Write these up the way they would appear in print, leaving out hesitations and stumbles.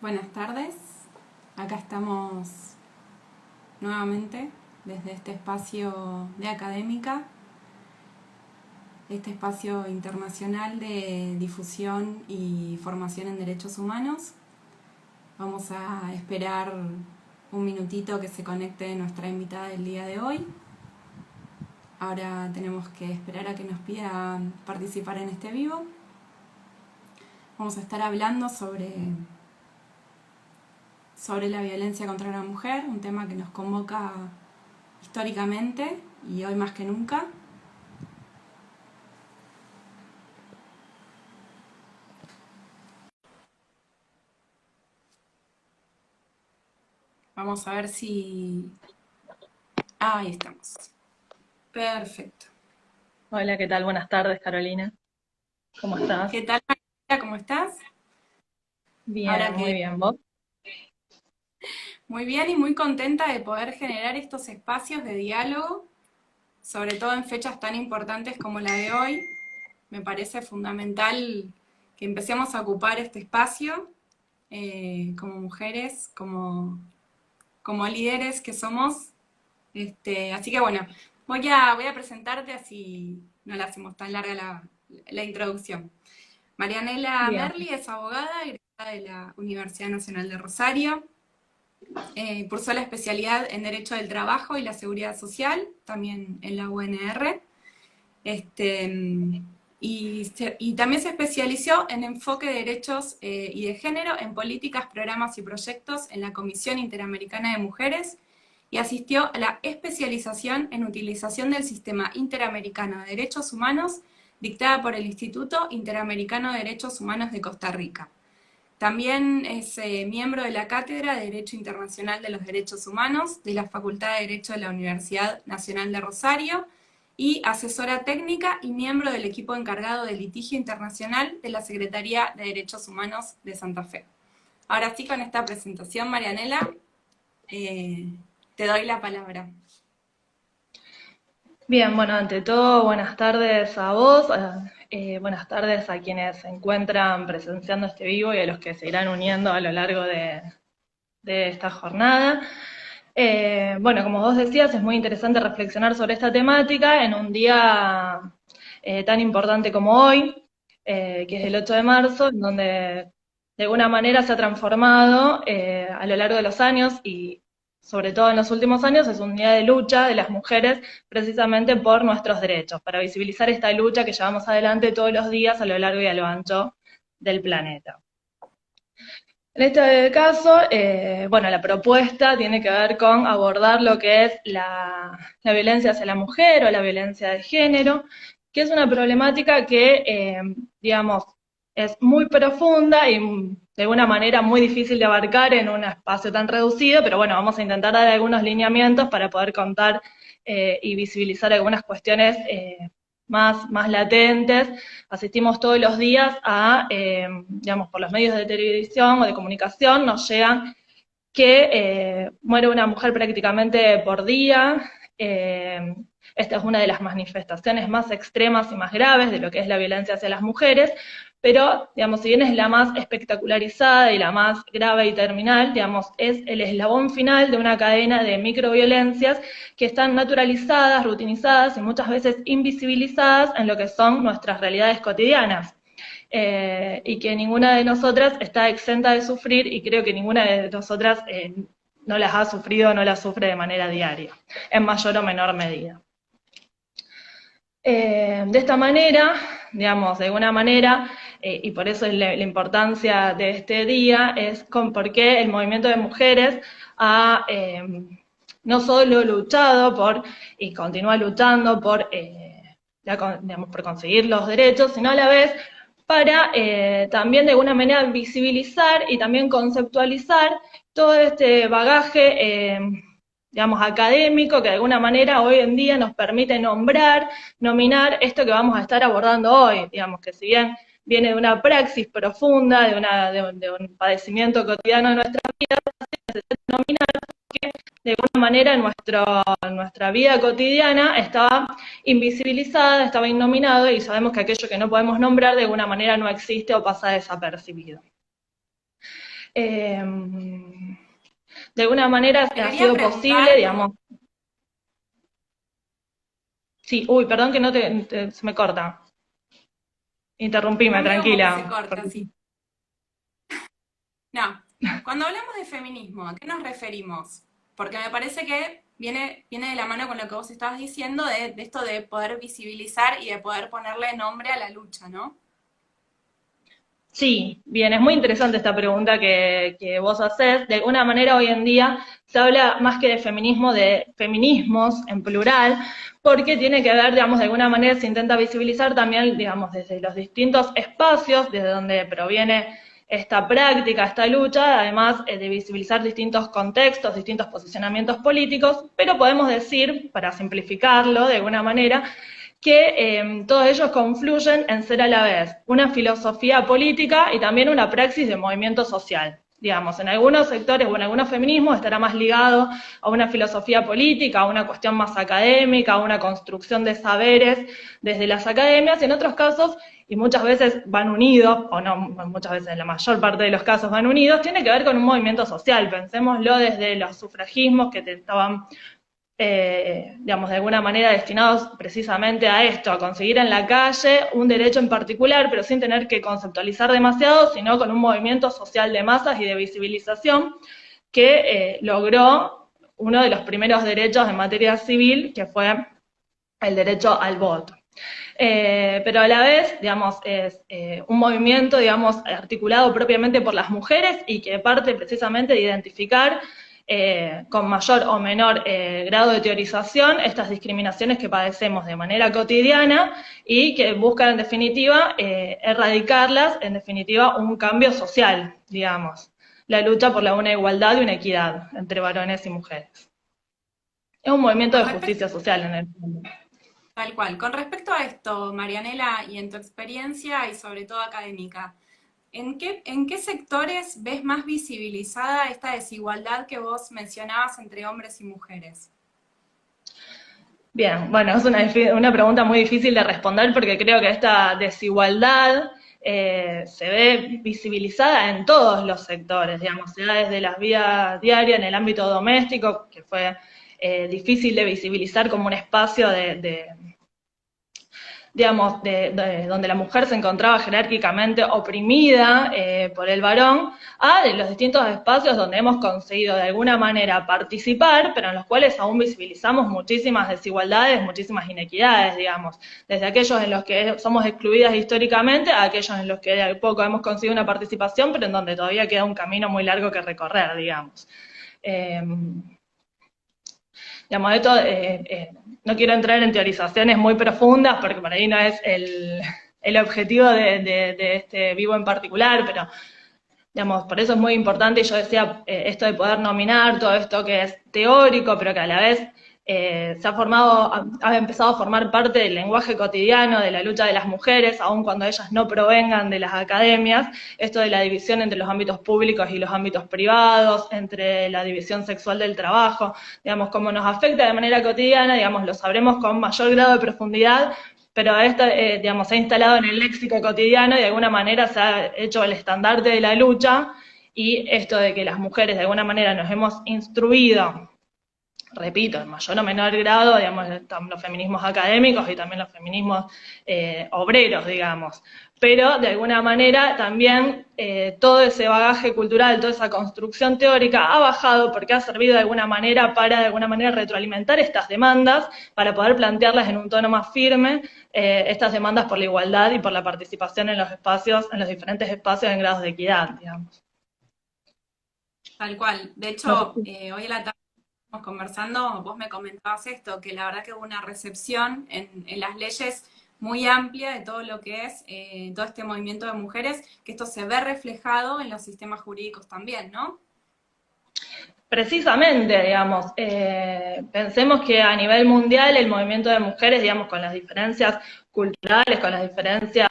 Buenas tardes, acá estamos nuevamente desde este espacio de académica, este espacio internacional de difusión y formación en derechos humanos. Vamos a esperar un minutito que se conecte nuestra invitada del día de hoy. Ahora tenemos que esperar a que nos pidan participar en este vivo. Vamos a estar hablando sobre la violencia contra la mujer, un tema que nos convoca históricamente y hoy más que nunca. Vamos a ver si... ahí estamos. Perfecto. Hola, ¿qué tal? Buenas tardes, Carolina. ¿Cómo estás? ¿Qué tal, María? ¿Cómo estás? Ahora Bien, muy que bien. ¿Vos? muy bien y muy contenta de poder generar estos espacios de diálogo, sobre todo en fechas tan importantes como la de hoy. Me parece fundamental que empecemos a ocupar este espacio como mujeres, como líderes que somos. Así que bueno, voy a presentarte así no la hacemos tan larga la introducción. Marianela Bien. Merli es abogada egresada de la Universidad Nacional de Rosario. Cursó la especialidad en Derecho del Trabajo y la Seguridad Social, también en la UNR. Y también se especializó en enfoque de derechos y de género en políticas, programas y proyectos en la Comisión Interamericana de Mujeres y asistió a la especialización en utilización del Sistema Interamericano de Derechos Humanos dictada por el Instituto Interamericano de Derechos Humanos de Costa Rica. También es miembro de la Cátedra de Derecho Internacional de los Derechos Humanos de la Facultad de Derecho de la Universidad Nacional de Rosario y asesora técnica y miembro del equipo encargado de litigio internacional de la Secretaría de Derechos Humanos de Santa Fe. Ahora sí, con esta presentación, Marianela, te doy la palabra. Bien, bueno, ante todo, buenas tardes a vos, buenas tardes a quienes se encuentran presenciando este vivo y a los que se irán uniendo a lo largo de esta jornada. Bueno, como vos decías, es muy interesante reflexionar sobre esta temática en un día tan importante como hoy, que es el 8 de marzo, en donde de alguna manera se ha transformado a lo largo de los años y sobre todo en los últimos años, es un día de lucha de las mujeres precisamente por nuestros derechos, para visibilizar esta lucha que llevamos adelante todos los días a lo largo y a lo ancho del planeta. En este caso, bueno, la propuesta tiene que ver con abordar lo que es la violencia hacia la mujer o la violencia de género, que es una problemática que, digamos, es muy profunda y de alguna manera muy difícil de abarcar en un espacio tan reducido, pero bueno, vamos a intentar dar algunos lineamientos para poder contar y visibilizar algunas cuestiones más latentes. Asistimos todos los días a, digamos, por los medios de televisión o de comunicación, nos llegan que muere una mujer prácticamente por día. Esta es una de las manifestaciones más extremas y más graves de lo que es la violencia hacia las mujeres, pero, digamos, si bien es la más espectacularizada y la más grave y terminal, digamos, es el eslabón final de una cadena de microviolencias que están naturalizadas, rutinizadas y muchas veces invisibilizadas en lo que son nuestras realidades cotidianas. Y que ninguna de nosotras está exenta de sufrir y creo que ninguna de nosotras no las ha sufrido o no las sufre de manera diaria, en mayor o menor medida. De esta manera, digamos, de alguna manera, y por eso es la importancia de este día, es con por qué el movimiento de mujeres ha no solo luchado por, y continúa luchando por, digamos, por conseguir los derechos, sino a la vez para también de alguna manera visibilizar y también conceptualizar todo este bagaje, digamos, académico que de alguna manera hoy en día nos permite nominar esto que vamos a estar abordando hoy, digamos, que si bien viene de una praxis profunda, de un padecimiento cotidiano de nuestra vida, necesita nominar porque de alguna manera en nuestra vida cotidiana estaba invisibilizada, estaba innominado y sabemos que aquello que no podemos nombrar de alguna manera no existe o pasa desapercibido. De alguna manera ha sido posible, digamos. Sí, uy, perdón que no se me corta. Interrumpime, tranquila. Se corta, sí. No, cuando hablamos de feminismo, ¿a qué nos referimos? Porque me parece que viene de la mano con lo que vos estabas diciendo, de esto de poder visibilizar y de poder ponerle nombre a la lucha, ¿no? Sí, bien, es muy interesante esta pregunta que vos hacés. De alguna manera hoy en día se habla más que de feminismo, de feminismos en plural, porque tiene que ver, digamos, de alguna manera se intenta visibilizar también, digamos, desde los distintos espacios, desde donde proviene esta práctica, esta lucha, además de visibilizar distintos contextos, distintos posicionamientos políticos, pero podemos decir, para simplificarlo de alguna manera, que todos ellos confluyen en ser a la vez una filosofía política y también una praxis de movimiento social. Digamos, en algunos sectores o en algunos feminismos estará más ligado a una filosofía política, a una cuestión más académica, a una construcción de saberes desde las academias, y en otros casos, y muchas veces van unidos, o no, muchas veces en la mayor parte de los casos van unidos, tiene que ver con un movimiento social. Pensémoslo desde los sufragismos que estaban digamos, de alguna manera destinados precisamente a esto, a conseguir en la calle un derecho en particular, pero sin tener que conceptualizar demasiado, sino con un movimiento social de masas y de visibilización que logró uno de los primeros derechos en materia civil, que fue el derecho al voto. Pero a la vez, digamos, es un movimiento, digamos, articulado propiamente por las mujeres y que parte precisamente de identificar con mayor o menor grado de teorización estas discriminaciones que padecemos de manera cotidiana y que buscan en definitiva erradicarlas, en definitiva un cambio social, digamos, la lucha por una igualdad y una equidad entre varones y mujeres. Es un movimiento de justicia social en el mundo. Tal cual. Con respecto a esto, Marianela, y en tu experiencia y sobre todo académica, ¿en qué sectores ves más visibilizada esta desigualdad que vos mencionabas entre hombres y mujeres? Bien, bueno, es una pregunta muy difícil de responder porque creo que esta desigualdad se ve visibilizada en todos los sectores, digamos, sea desde las vidas diarias, en el ámbito doméstico, que fue difícil de visibilizar como un espacio digamos, donde la mujer se encontraba jerárquicamente oprimida por el varón, a los distintos espacios donde hemos conseguido de alguna manera participar, pero en los cuales aún visibilizamos muchísimas desigualdades, muchísimas inequidades, digamos, desde aquellos en los que somos excluidas históricamente a aquellos en los que de a poco hemos conseguido una participación, pero en donde todavía queda un camino muy largo que recorrer, digamos. Digamos, esto, no quiero entrar en teorizaciones muy profundas porque por ahí no es el objetivo de este vivo en particular, pero digamos, por eso es muy importante, y yo decía esto de poder nominar todo esto que es teórico, pero que a la vez se ha empezado a formar parte del lenguaje cotidiano de la lucha de las mujeres, aun cuando ellas no provengan de las academias, esto de la división entre los ámbitos públicos y los ámbitos privados, entre la división sexual del trabajo, digamos, cómo nos afecta de manera cotidiana, digamos, lo sabremos con mayor grado de profundidad, pero esto, digamos, se ha instalado en el léxico cotidiano y de alguna manera se ha hecho el estandarte de la lucha, y esto de que las mujeres de alguna manera nos hemos instruido, repito, en mayor o menor grado, digamos, los feminismos académicos y también los feminismos obreros, digamos, pero de alguna manera también todo ese bagaje cultural, toda esa construcción teórica ha bajado porque ha servido de alguna manera para de alguna manera retroalimentar estas demandas, para poder plantearlas en un tono más firme, estas demandas por la igualdad y por la participación en los espacios, en los diferentes espacios en grados de equidad, digamos. Tal cual. De hecho, hoy en la tarde estamos conversando, vos me comentabas esto, que la verdad que hubo una recepción en las leyes muy amplia de todo lo que es todo este movimiento de mujeres, que esto se ve reflejado en los sistemas jurídicos también, ¿no? Precisamente, digamos, pensemos que a nivel mundial el movimiento de mujeres, digamos, con las diferencias culturales, con las diferencias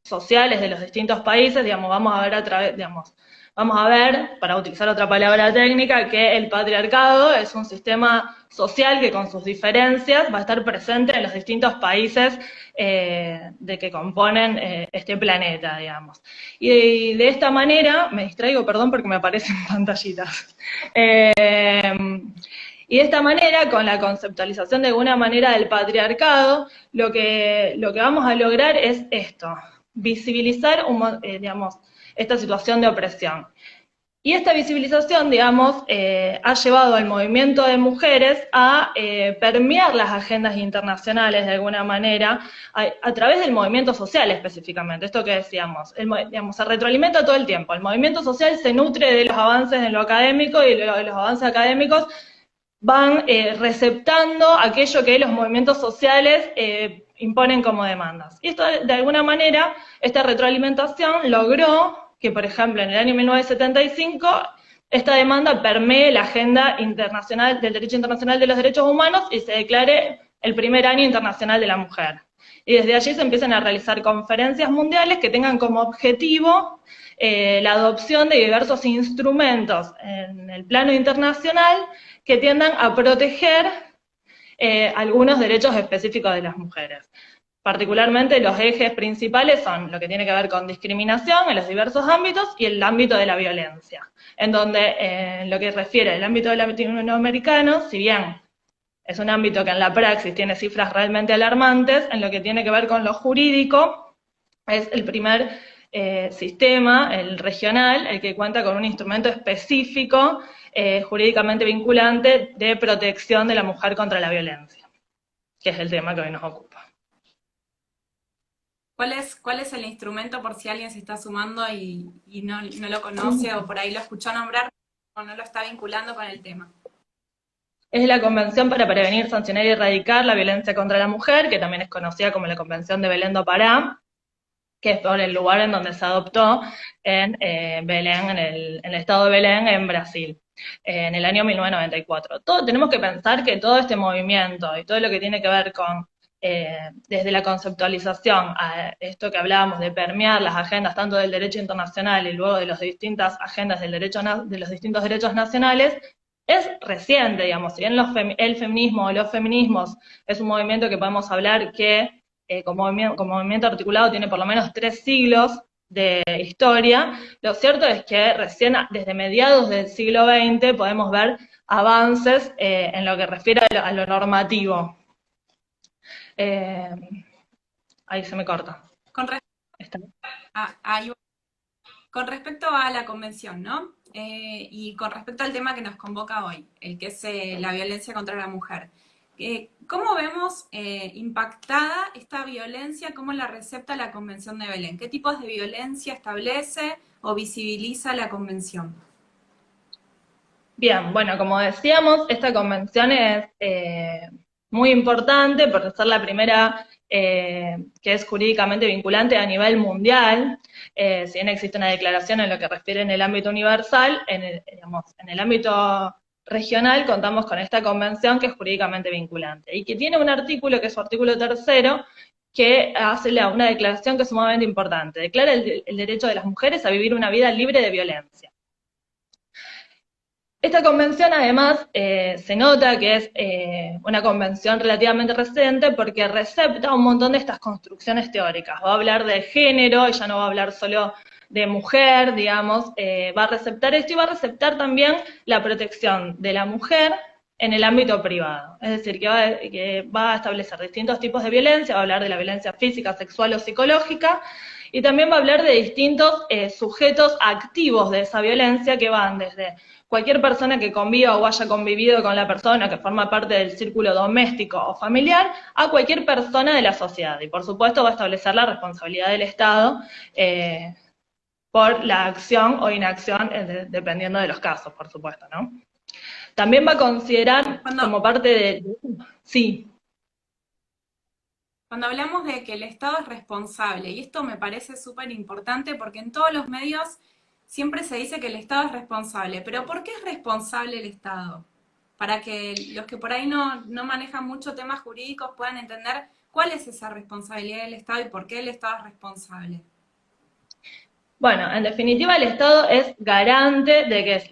sociales de los distintos países, digamos, vamos a ver a través, digamos, vamos a ver, para utilizar otra palabra técnica, que el patriarcado es un sistema social que con sus diferencias va a estar presente en los distintos países de que componen este planeta, digamos. Y de esta manera, me distraigo, perdón, porque me aparecen pantallitas. Y de esta manera, con la conceptualización de alguna manera del patriarcado, lo que vamos a lograr es esto, visibilizar, digamos, esta situación de opresión. Y esta visibilización, digamos, ha llevado al movimiento de mujeres a permear las agendas internacionales de alguna manera, a través del movimiento social específicamente, esto que decíamos, digamos, se retroalimenta todo el tiempo. El movimiento social se nutre de los avances en lo académico y los avances académicos van receptando aquello que los movimientos sociales imponen como demandas. Y esto, de alguna manera, esta retroalimentación logró que, por ejemplo, en el año 1975, esta demanda permee la agenda internacional del derecho internacional de los derechos humanos y se declare el primer año internacional de la mujer. Y desde allí se empiezan a realizar conferencias mundiales que tengan como objetivo la adopción de diversos instrumentos en el plano internacional que tiendan a proteger algunos derechos específicos de las mujeres. Particularmente los ejes principales son lo que tiene que ver con discriminación en los diversos ámbitos y el ámbito de la violencia, en donde en lo que refiere al ámbito latinoamericano, si bien es un ámbito que en la praxis tiene cifras realmente alarmantes, en lo que tiene que ver con lo jurídico, es el primer sistema, el regional, el que cuenta con un instrumento específico, jurídicamente vinculante, de protección de la mujer contra la violencia, que es el tema que hoy nos ocupa. ¿Cuál es el instrumento por si alguien se está sumando y no lo conoce o por ahí lo escuchó nombrar o no lo está vinculando con el tema? Es la Convención para Prevenir, Sancionar y Erradicar la Violencia contra la Mujer, que también es conocida como la Convención de Belém do Pará, que es por el lugar en donde se adoptó en Belén, en el estado de Belén, en Brasil, en el año 1994. Tenemos que pensar que todo este movimiento y todo lo que tiene que ver con desde la conceptualización a esto que hablábamos de permear las agendas tanto del derecho internacional y luego de las distintas agendas del derecho, de los distintos derechos nacionales, es reciente, digamos. Si bien el feminismo o los feminismos es un movimiento que podemos hablar que como movimiento articulado tiene por lo menos 3 siglos de historia, lo cierto es que recién desde mediados del siglo XX podemos ver avances en lo que refiere a lo normativo. Ahí se me corta. Con respecto a la convención, ¿no? Y con respecto al tema que nos convoca hoy, el que es la violencia contra la mujer. ¿Cómo vemos impactada esta violencia? ¿Cómo la recepta la Convención de Belén? ¿Qué tipos de violencia establece o visibiliza la Convención? Bien, bueno, como decíamos, esta convención es muy importante por ser la primera que es jurídicamente vinculante a nivel mundial. Si bien existe una declaración en lo que refiere en el ámbito universal, digamos, en el ámbito regional contamos con esta convención que es jurídicamente vinculante y que tiene un artículo, que es su artículo 3º, que hace una declaración que es sumamente importante. Declara el derecho de las mujeres a vivir una vida libre de violencia. Esta convención, además, se nota que es una convención relativamente reciente porque recepta un montón de estas construcciones teóricas. Va a hablar de género, ella no va a hablar solo de mujer, digamos, va a receptar esto y va a receptar también la protección de la mujer en el ámbito privado. Es decir, que va a establecer distintos tipos de violencia, va a hablar de la violencia física, sexual o psicológica, y también va a hablar de distintos sujetos activos de esa violencia que van desde cualquier persona que conviva o haya convivido con la persona que forma parte del círculo doméstico o familiar, a cualquier persona de la sociedad. Y por supuesto va a establecer la responsabilidad del Estado por la acción o inacción, dependiendo de los casos, por supuesto, ¿no? También va a considerar como parte de... Sí. Cuando hablamos de que el Estado es responsable, y esto me parece súper importante porque en todos los medios siempre se dice que el Estado es responsable, pero ¿por qué es responsable el Estado? Para que los que por ahí no manejan mucho temas jurídicos puedan entender cuál es esa responsabilidad del Estado y por qué el Estado es responsable. Bueno, en definitiva, el Estado es garante de que,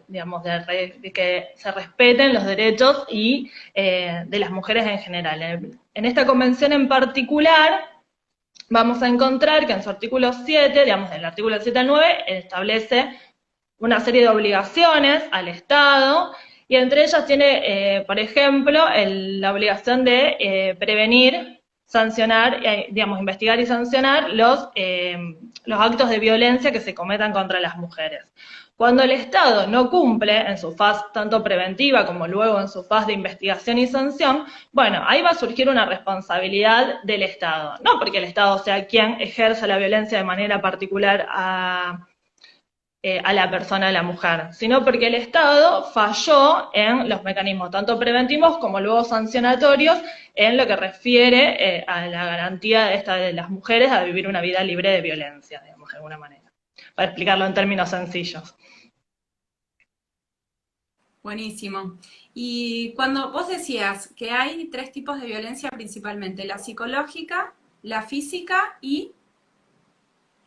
digamos, de que se respeten los derechos y de las mujeres en general. En esta convención en particular, vamos a encontrar que en su artículo 7, digamos, del artículo 7 al 9, establece una serie de obligaciones al Estado, y entre ellas tiene, por ejemplo, la obligación de prevenir, sancionar, digamos, investigar y sancionar los actos de violencia que se cometan contra las mujeres. Cuando el Estado no cumple en su faz tanto preventiva como luego en su faz de investigación y sanción, bueno, ahí va a surgir una responsabilidad del Estado. No porque el Estado sea quien ejerza la violencia de manera particular a la persona, a la mujer, sino porque el Estado falló en los mecanismos tanto preventivos como luego sancionatorios en lo que refiere a la garantía de las mujeres a vivir una vida libre de violencia, digamos, de alguna manera, para explicarlo en términos sencillos. Buenísimo. Y cuando vos decías que hay tres tipos de violencia principalmente, la psicológica, la física y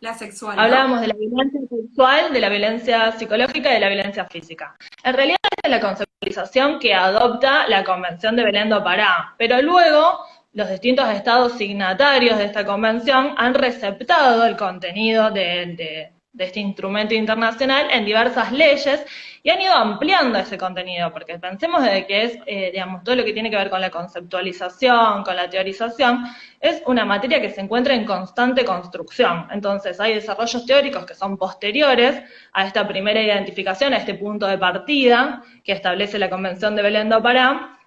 la sexual, ¿no? Hablábamos de la violencia sexual, de la violencia psicológica y de la violencia física. En realidad esta es la conceptualización que adopta la Convención de Belén do Pará, pero luego los distintos estados signatarios de esta convención han receptado el contenido de este instrumento internacional en diversas leyes y han ido ampliando ese contenido, porque pensemos de que es, digamos, todo lo que tiene que ver con la conceptualización, con la teorización, es una materia que se encuentra en constante construcción. Entonces hay desarrollos teóricos que son posteriores a esta primera identificación, a este punto de partida que establece la Convención de Belén do Pará,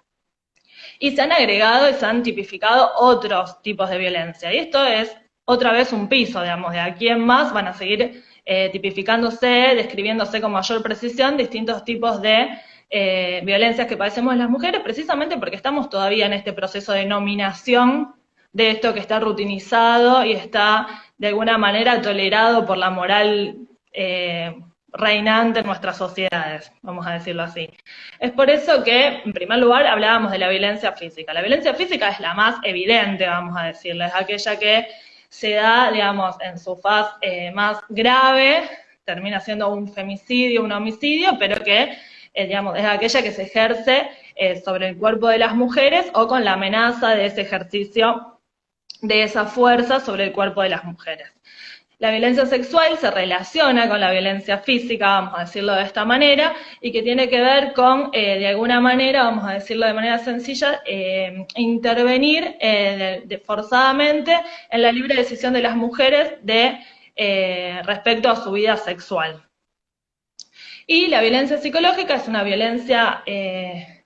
y se han agregado y se han tipificado otros tipos de violencia. Y esto es otra vez un piso, digamos, de aquí en más van a seguir tipificándose, describiéndose con mayor precisión distintos tipos de violencias que padecemos las mujeres, precisamente porque estamos todavía en este proceso de nominación de esto que está rutinizado y está de alguna manera tolerado por la moral reinante en nuestras sociedades, vamos a decirlo así. Es por eso que, en primer lugar, hablábamos de la violencia física. La violencia física es la más evidente, vamos a decirlo, es aquella que se da, digamos, en su faz más grave, termina siendo un femicidio, un homicidio, pero que, digamos, es aquella que se ejerce sobre el cuerpo de las mujeres o con la amenaza de ese ejercicio de esa fuerza sobre el cuerpo de las mujeres. La violencia sexual se relaciona con la violencia física, vamos a decirlo de esta manera, y que tiene que ver con, de alguna manera, vamos a decirlo de manera sencilla, intervenir forzadamente en la libre decisión de las mujeres respecto a su vida sexual. Y la violencia psicológica es una violencia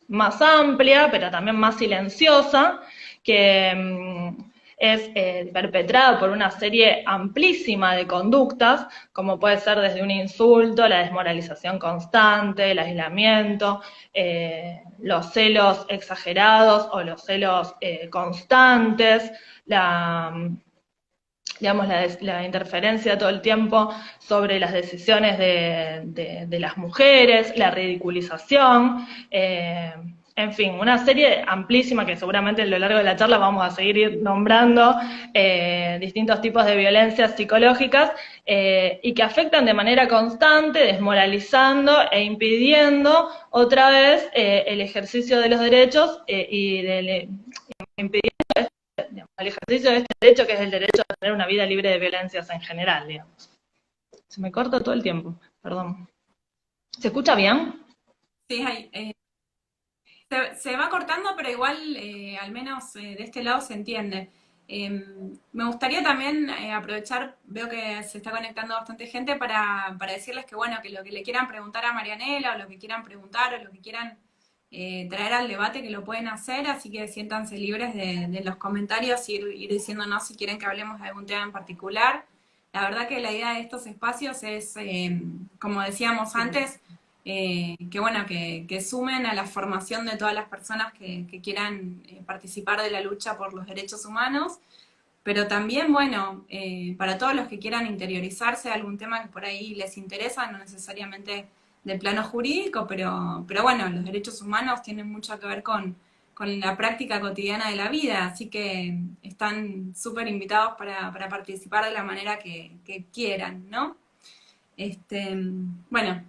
más amplia, pero también más silenciosa, que es perpetrada por una serie amplísima de conductas, como puede ser desde un insulto, la desmoralización constante, el aislamiento, los celos exagerados o los celos constantes, digamos, la interferencia todo el tiempo sobre las decisiones de las mujeres, la ridiculización, en fin, una serie amplísima que seguramente a lo largo de la charla vamos a seguir nombrando distintos tipos de violencias psicológicas y que afectan de manera constante, desmoralizando e impidiendo otra vez el ejercicio de los derechos y impidiendo el ejercicio de este derecho que es el derecho a tener una vida libre de violencias en general, digamos. Se me corta todo el tiempo, perdón. ¿Se escucha bien? Sí, se va cortando, pero igual, al menos de este lado se entiende. Me gustaría también aprovechar, veo que se está conectando bastante gente para decirles que bueno, que lo que le quieran preguntar a Marianela, o lo que quieran preguntar, o lo que quieran traer al debate, que lo pueden hacer, así que siéntanse libres de los comentarios, ir diciéndonos si quieren que hablemos de algún tema en particular. La verdad que la idea de estos espacios es, como decíamos antes, que bueno, que sumen a la formación de todas las personas que quieran participar de la lucha por los derechos humanos, pero también, bueno, para todos los que quieran interiorizarse de algún tema que por ahí les interesa, no necesariamente del plano jurídico, pero bueno, los derechos humanos tienen mucho que ver con la práctica cotidiana de la vida, así que están súper invitados para participar de la manera que quieran, ¿no? Bueno,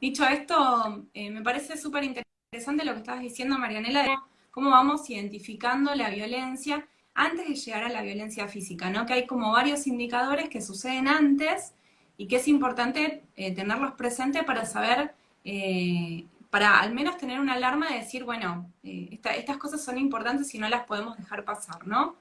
dicho esto, me parece súper interesante lo que estabas diciendo, Marianela, de cómo vamos identificando la violencia antes de llegar a la violencia física, ¿no? Que hay como varios indicadores que suceden antes y que es importante tenerlos presentes para saber, para al menos tener una alarma de decir, bueno, estas cosas son importantes y no las podemos dejar pasar, ¿no?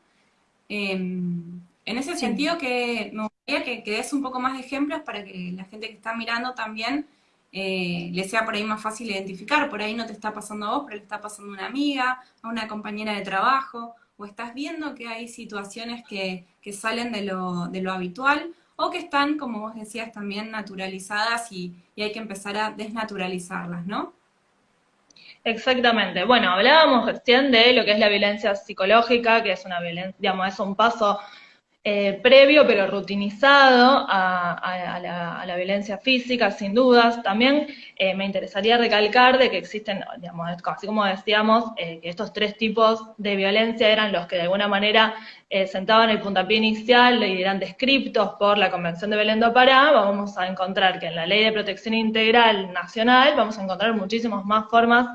En ese Sí. sentido, que me gustaría que des un poco más de ejemplos para que la gente que está mirando también le sea por ahí más fácil identificar. Por ahí no te está pasando a vos, pero le está pasando a una amiga, a una compañera de trabajo, o estás viendo que hay situaciones que salen de lo habitual, o que están, como vos decías, también naturalizadas y hay que empezar a desnaturalizarlas, ¿no? Exactamente. Bueno, hablábamos recién de lo que es la violencia psicológica, que es una violencia, digamos, es un paso previo pero rutinizado a la violencia física, sin dudas. También me interesaría recalcar de que existen, digamos, así como decíamos, que estos tres tipos de violencia eran los que de alguna manera sentaban el puntapié inicial y eran descriptos por la Convención de Belén do Pará. Vamos a encontrar que en la Ley de Protección Integral Nacional vamos a encontrar muchísimas más formas,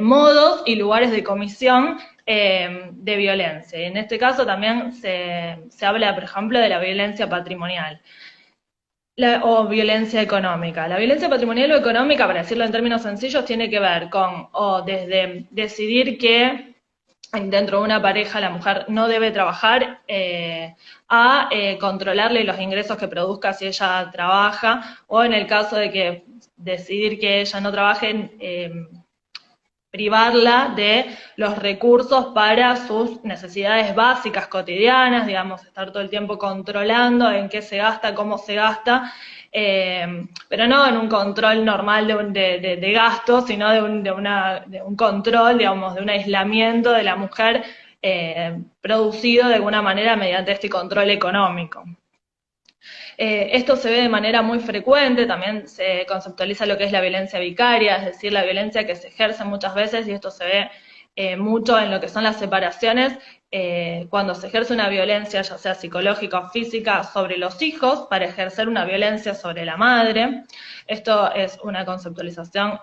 modos y lugares de comisión de violencia. Y en este caso también se habla, por ejemplo, de la violencia patrimonial o violencia económica. La violencia patrimonial o económica, para decirlo en términos sencillos, tiene que ver con o desde decidir que dentro de una pareja la mujer no debe trabajar, a controlarle los ingresos que produzca si ella trabaja, o en el caso de que decidir que ella no trabaje, privarla de los recursos para sus necesidades básicas cotidianas, digamos, estar todo el tiempo controlando en qué se gasta, cómo se gasta, pero no en un control normal de gasto, sino de un control, digamos, de un aislamiento de la mujer, producido de alguna manera mediante este control económico. Esto se ve de manera muy frecuente, también se conceptualiza lo que es la violencia vicaria, es decir, la violencia que se ejerce muchas veces, y esto se ve mucho en lo que son las separaciones, cuando se ejerce una violencia, ya sea psicológica o física, sobre los hijos, para ejercer una violencia sobre la madre. Esto es una conceptualización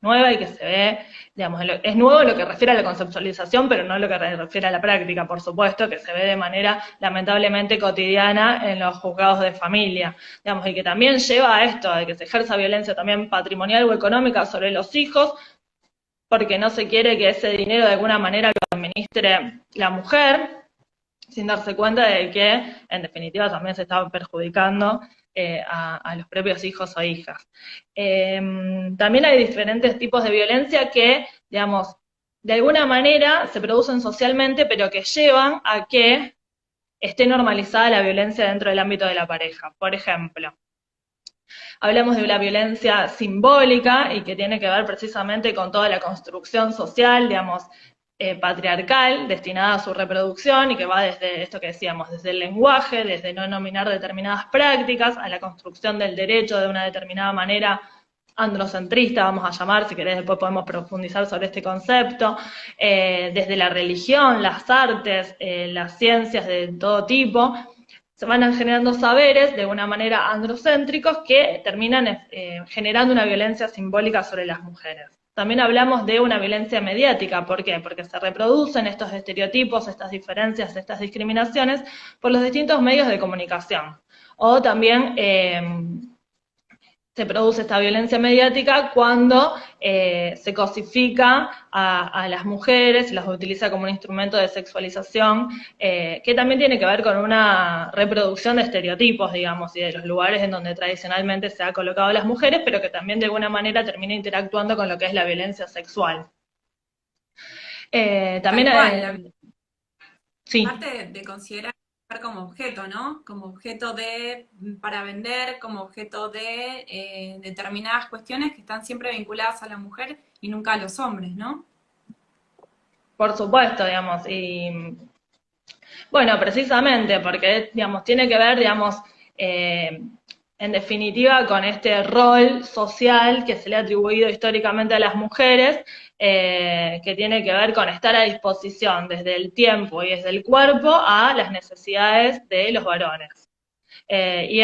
nueva y que se ve, digamos, es nuevo en lo que refiere a la conceptualización, pero no en lo que refiere a la práctica, por supuesto, que se ve de manera lamentablemente cotidiana en los juzgados de familia, digamos, y que también lleva a esto, a que se ejerza violencia también patrimonial o económica sobre los hijos, porque no se quiere que ese dinero de alguna manera lo administre la mujer, sin darse cuenta de que, en definitiva, también se está perjudicando a los propios hijos o hijas. También hay diferentes tipos de violencia que, digamos, de alguna manera se producen socialmente, pero que llevan a que esté normalizada la violencia dentro del ámbito de la pareja. Por ejemplo, hablamos de la violencia simbólica y que tiene que ver precisamente con toda la construcción social, digamos, patriarcal, destinada a su reproducción y que va desde esto que decíamos, desde el lenguaje, desde no nominar determinadas prácticas, a la construcción del derecho de una determinada manera androcentrista, vamos a llamar, si querés después podemos profundizar sobre este concepto, desde la religión, las artes, las ciencias de todo tipo, se van generando saberes de una manera androcéntricos que terminan generando una violencia simbólica sobre las mujeres. También hablamos de una violencia mediática, ¿por qué? Porque se reproducen estos estereotipos, estas diferencias, estas discriminaciones por los distintos medios de comunicación. O también se produce esta violencia mediática cuando se cosifica a las mujeres, se las utiliza como un instrumento de sexualización, que también tiene que ver con una reproducción de estereotipos, digamos, y de los lugares en donde tradicionalmente se ha colocado a las mujeres, pero que también de alguna manera termina interactuando con lo que es la violencia sexual. Tal También, cual, sí. parte de considerar como objeto, ¿no? Como objeto de, para vender, como objeto de determinadas cuestiones que están siempre vinculadas a la mujer y nunca a los hombres, ¿no? Por supuesto, digamos, y bueno, precisamente, porque, digamos, tiene que ver, digamos, en definitiva, con este rol social que se le ha atribuido históricamente a las mujeres, que tiene que ver con estar a disposición desde el tiempo y desde el cuerpo a las necesidades de los varones. Y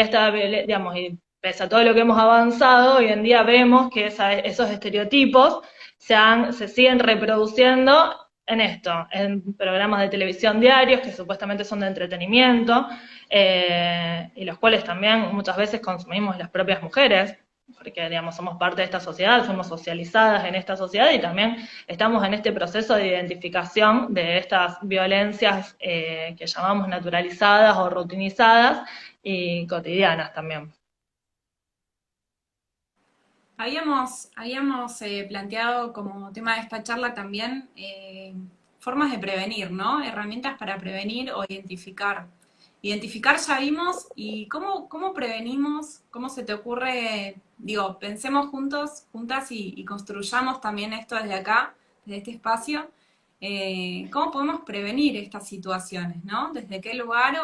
digamos, y pese a todo lo que hemos avanzado, hoy en día vemos que esos estereotipos se siguen reproduciendo en programas de televisión diarios que supuestamente son de entretenimiento, y los cuales también muchas veces consumimos las propias mujeres, porque digamos somos parte de esta sociedad, somos socializadas en esta sociedad y también estamos en este proceso de identificación de estas violencias que llamamos naturalizadas o rutinizadas y cotidianas también. Habíamos planteado como tema de esta charla también formas de prevenir, ¿no? Herramientas para prevenir o identificar. Identificar ya vimos, y cómo prevenimos, cómo se te ocurre, digo, pensemos juntos, juntas y construyamos también esto desde acá, desde este espacio, cómo podemos prevenir estas situaciones, ¿no? ¿Desde qué lugar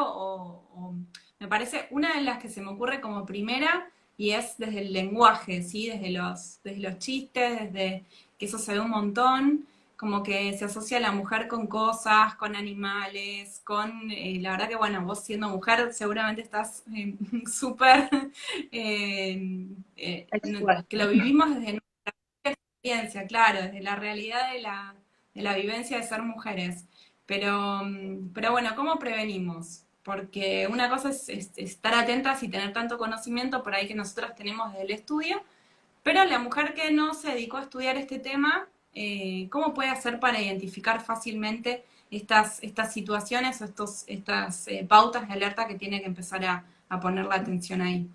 me parece una de las que se me ocurre como primera y es desde el lenguaje, ¿sí? Desde los chistes, desde que eso se ve un montón, como que se asocia a la mujer con cosas, con animales, la verdad que bueno, vos siendo mujer seguramente estás súper, que lo vivimos desde nuestra experiencia, claro, desde la realidad de la vivencia de ser mujeres. Pero bueno, ¿cómo prevenimos? Porque una cosa es estar atentas y tener tanto conocimiento por ahí que nosotras tenemos desde el estudio, pero la mujer que no se dedicó a estudiar este tema, ¿cómo puede hacer para identificar fácilmente estas situaciones o estas pautas de alerta que tiene que empezar a poner la atención ahí?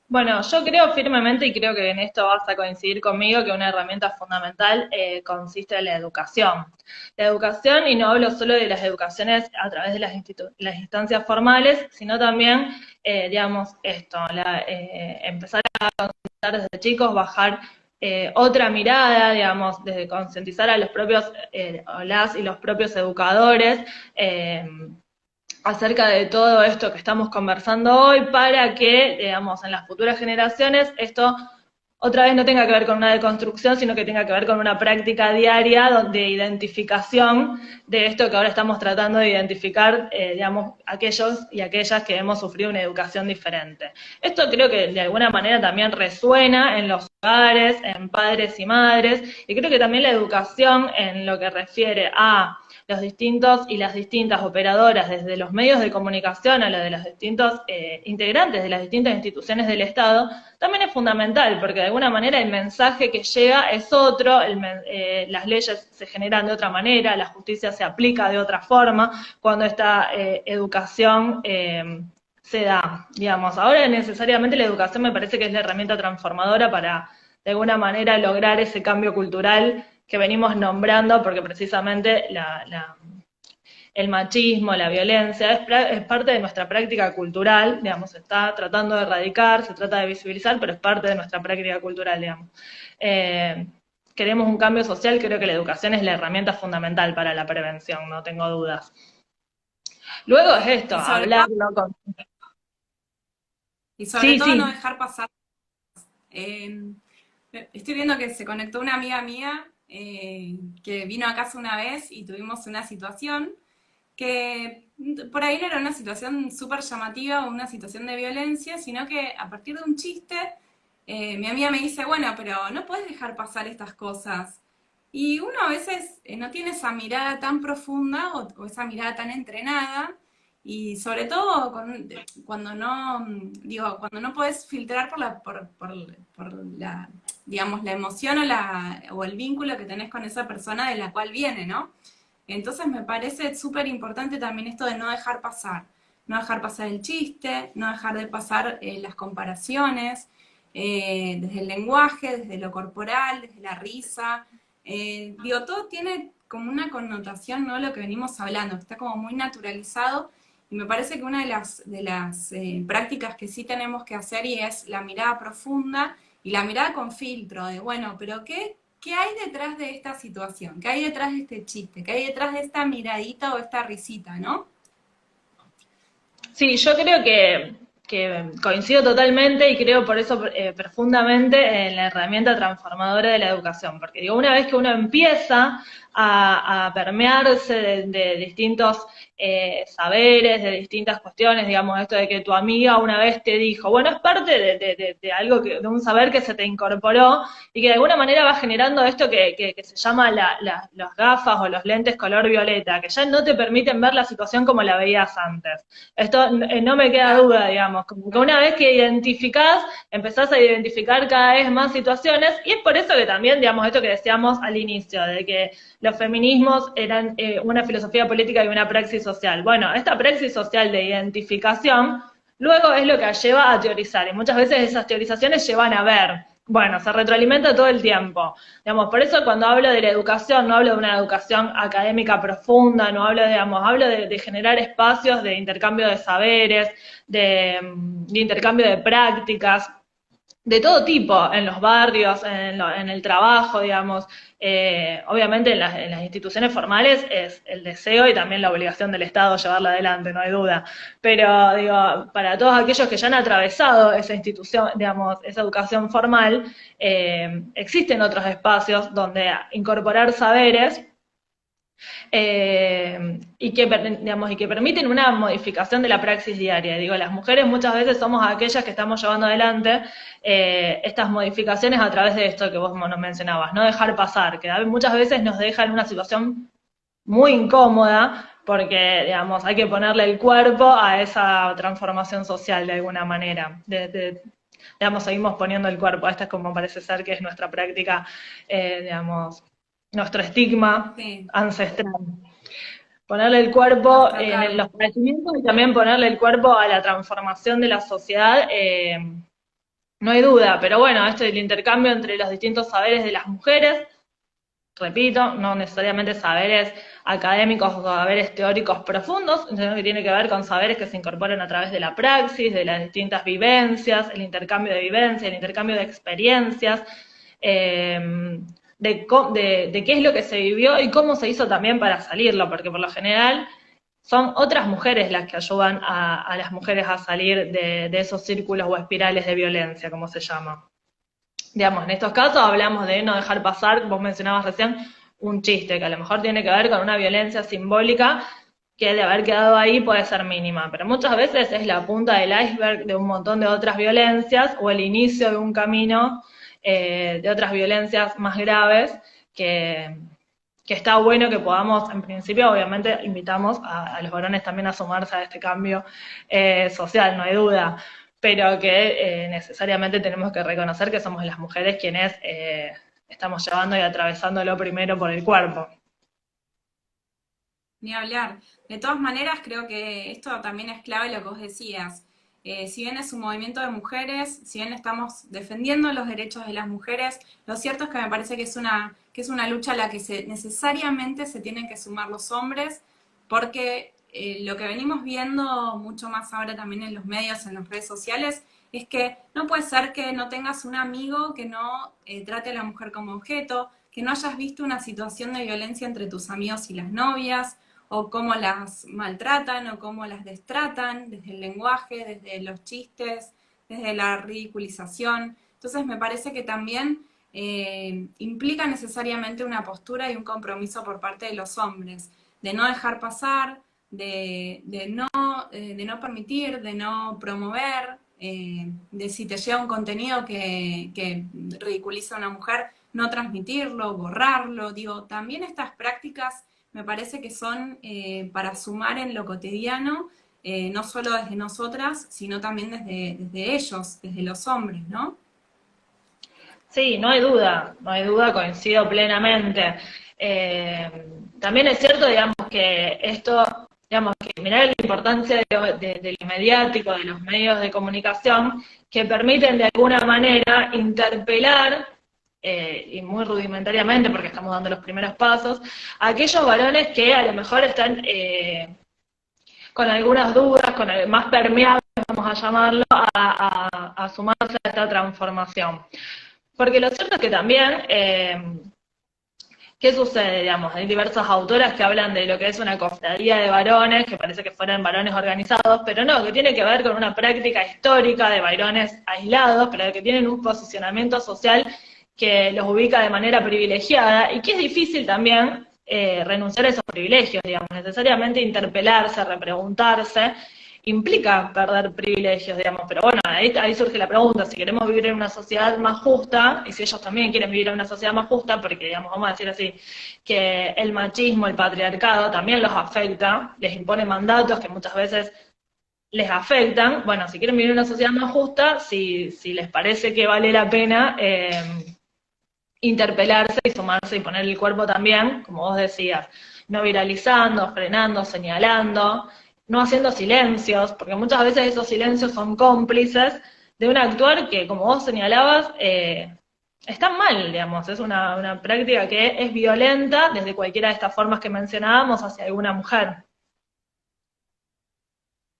Bueno, yo creo firmemente, y creo que en esto vas a coincidir conmigo, que una herramienta fundamental consiste en la educación. La educación, y no hablo solo de las educaciones a través de las instancias formales, sino también, digamos, empezar a concientizar desde chicos, bajar otra mirada, digamos, desde concientizar a los propios, o las y los propios educadores, acerca de todo esto que estamos conversando hoy para que, digamos, en las futuras generaciones esto otra vez no tenga que ver con una deconstrucción, sino que tenga que ver con una práctica diaria de identificación de esto que ahora estamos tratando de identificar, digamos, aquellos y aquellas que hemos sufrido una educación diferente. Esto creo que de alguna manera también resuena en los hogares, en padres y madres, y creo que también la educación en lo que refiere a los distintos y las distintas operadoras, desde los medios de comunicación a lo de los distintos integrantes de las distintas instituciones del Estado, también es fundamental, porque de alguna manera el mensaje que llega es otro, las leyes se generan de otra manera, la justicia se aplica de otra forma, cuando esta educación se da, digamos. Ahora necesariamente la educación me parece que es la herramienta transformadora para, de alguna manera, lograr ese cambio cultural que venimos nombrando, porque precisamente el machismo, la violencia, es parte de nuestra práctica cultural, digamos, se está tratando de erradicar, se trata de visibilizar, pero es parte de nuestra práctica cultural, digamos. Queremos un cambio social, creo que la educación es la herramienta fundamental para la prevención, no tengo dudas. Luego es esto, hablarlo con... Y sobre todo no Sí. dejar pasar. Estoy viendo que se conectó una amiga mía que vino a casa una vez y tuvimos una situación que por ahí no era una situación súper llamativa o una situación de violencia, sino que a partir de un chiste, mi amiga me dice, bueno, pero no puedes dejar pasar estas cosas. Y uno a veces no tiene esa mirada tan profunda o esa mirada tan entrenada, y sobre todo cuando no, cuando no puedes filtrar por la, digamos, la emoción o el vínculo que tenés con esa persona de la cual viene, ¿no? Entonces me parece súper importante también esto de no dejar pasar el chiste, no dejar de pasar las comparaciones, desde el lenguaje, desde lo corporal, desde la risa. Todo tiene como una connotación, ¿no? Lo que venimos hablando, que está como muy naturalizado, y me parece que una de las prácticas que sí tenemos que hacer y es la mirada profunda y la mirada con filtro, de bueno, pero ¿qué hay detrás de esta situación? ¿Qué hay detrás de este chiste? ¿Qué hay detrás de esta miradita o esta risita, no? Sí, yo creo que coincido totalmente y creo por eso profundamente en la herramienta transformadora de la educación, porque digo, una vez que uno empieza a permearse de distintos saberes, de distintas cuestiones, digamos, esto de que tu amiga una vez te dijo, bueno, es parte de algo, de un saber que se te incorporó y que de alguna manera va generando esto que se llama las gafas o los lentes color violeta, que ya no te permiten ver la situación como la veías antes. Esto no me queda duda, digamos, como que una vez que identificás, empezás a identificar cada vez más situaciones, y es por eso que también, digamos, esto que decíamos al inicio, de que los feminismos eran una filosofía política y una praxis social. Bueno, esta praxis social de identificación luego es lo que lleva a teorizar, y muchas veces esas teorizaciones llevan a ver. Bueno, se retroalimenta todo el tiempo. Digamos, por eso cuando hablo de la educación, no hablo de una educación académica profunda, no hablo, digamos, hablo de generar espacios de intercambio de saberes, de intercambio de prácticas, de todo tipo, en los barrios, en el trabajo, digamos. Obviamente en las instituciones formales es el deseo y también la obligación del Estado llevarla adelante, no hay duda. Pero, digo, para todos aquellos que ya han atravesado esa institución, digamos, esa educación formal, existen otros espacios donde incorporar saberes y que permiten una modificación de la praxis diaria. Digo, las mujeres muchas veces somos aquellas que estamos llevando adelante estas modificaciones a través de esto que vos nos mencionabas, no dejar pasar, que muchas veces nos deja en una situación muy incómoda, porque, digamos, hay que ponerle el cuerpo a esa transformación social de alguna manera. Digamos, seguimos poniendo el cuerpo, esta es como parece ser que es nuestra práctica, digamos, nuestro estigma ancestral. Ponerle el cuerpo en los padecimientos y también ponerle el cuerpo a la transformación de la sociedad, no hay duda, pero bueno, esto del intercambio entre los distintos saberes de las mujeres, repito, no necesariamente saberes académicos o saberes teóricos profundos, sino que tiene que ver con saberes que se incorporan a través de la praxis, de las distintas vivencias, el intercambio de vivencias, el intercambio de experiencias, de qué es lo que se vivió y cómo se hizo también para salirlo, porque por lo general son otras mujeres las que ayudan a las mujeres a salir de esos círculos o espirales de violencia, como se llama. Digamos, en estos casos hablamos de no dejar pasar, vos mencionabas recién, un chiste, que a lo mejor tiene que ver con una violencia simbólica que de haber quedado ahí puede ser mínima, pero muchas veces es la punta del iceberg de un montón de otras violencias o el inicio de un camino de otras violencias más graves que está bueno que podamos, en principio, obviamente, invitamos a los varones también a sumarse a este cambio social, no hay duda, pero que necesariamente tenemos que reconocer que somos las mujeres quienes estamos llevando y atravesándolo primero por el cuerpo. Ni hablar. De todas maneras, creo que esto también es clave lo que vos decías. Si bien es un movimiento de mujeres, si bien estamos defendiendo los derechos de las mujeres, lo cierto es que me parece que es una lucha a la que necesariamente se tienen que sumar los hombres, porque lo que venimos viendo mucho más ahora también en los medios, en las redes sociales, es que no puede ser que no tengas un amigo que no trate a la mujer como objeto, que no hayas visto una situación de violencia entre tus amigos y las novias, o cómo las maltratan, o cómo las destratan, desde el lenguaje, desde los chistes, desde la ridiculización. Entonces me parece que también implica necesariamente una postura y un compromiso por parte de los hombres, de no dejar pasar, de no permitir, de no promover, de si te llega un contenido que ridiculiza a una mujer, no transmitirlo, borrarlo. Digo, también estas prácticas me parece que son para sumar en lo cotidiano, no solo desde nosotras, sino también desde ellos, desde los hombres, ¿no? Sí, no hay duda, coincido plenamente. También es cierto, digamos, que esto, digamos, que mirar la importancia de lo mediático, de los medios de comunicación, que permiten de alguna manera interpelar, y muy rudimentariamente, porque estamos dando los primeros pasos, a aquellos varones que a lo mejor están con algunas dudas, más permeables, vamos a llamarlo, a sumarse a esta transformación. Porque lo cierto es que también, ¿qué sucede? Digamos, hay diversas autoras que hablan de lo que es una cofradía de varones, que parece que fueran varones organizados, pero no, que tiene que ver con una práctica histórica de varones aislados, pero que tienen un posicionamiento social que los ubica de manera privilegiada, y que es difícil también renunciar a esos privilegios, digamos, necesariamente interpelarse, repreguntarse, implica perder privilegios, digamos, pero bueno, ahí surge la pregunta, si queremos vivir en una sociedad más justa, y si ellos también quieren vivir en una sociedad más justa, porque digamos, vamos a decir así, que el machismo, el patriarcado también los afecta, les impone mandatos que muchas veces les afectan, bueno, si quieren vivir en una sociedad más justa, si les parece que vale la pena interpelarse y sumarse y poner el cuerpo también, como vos decías, no viralizando, frenando, señalando, no haciendo silencios, porque muchas veces esos silencios son cómplices de un actuar que, como vos señalabas, está mal, digamos, es una práctica que es violenta desde cualquiera de estas formas que mencionábamos hacia alguna mujer.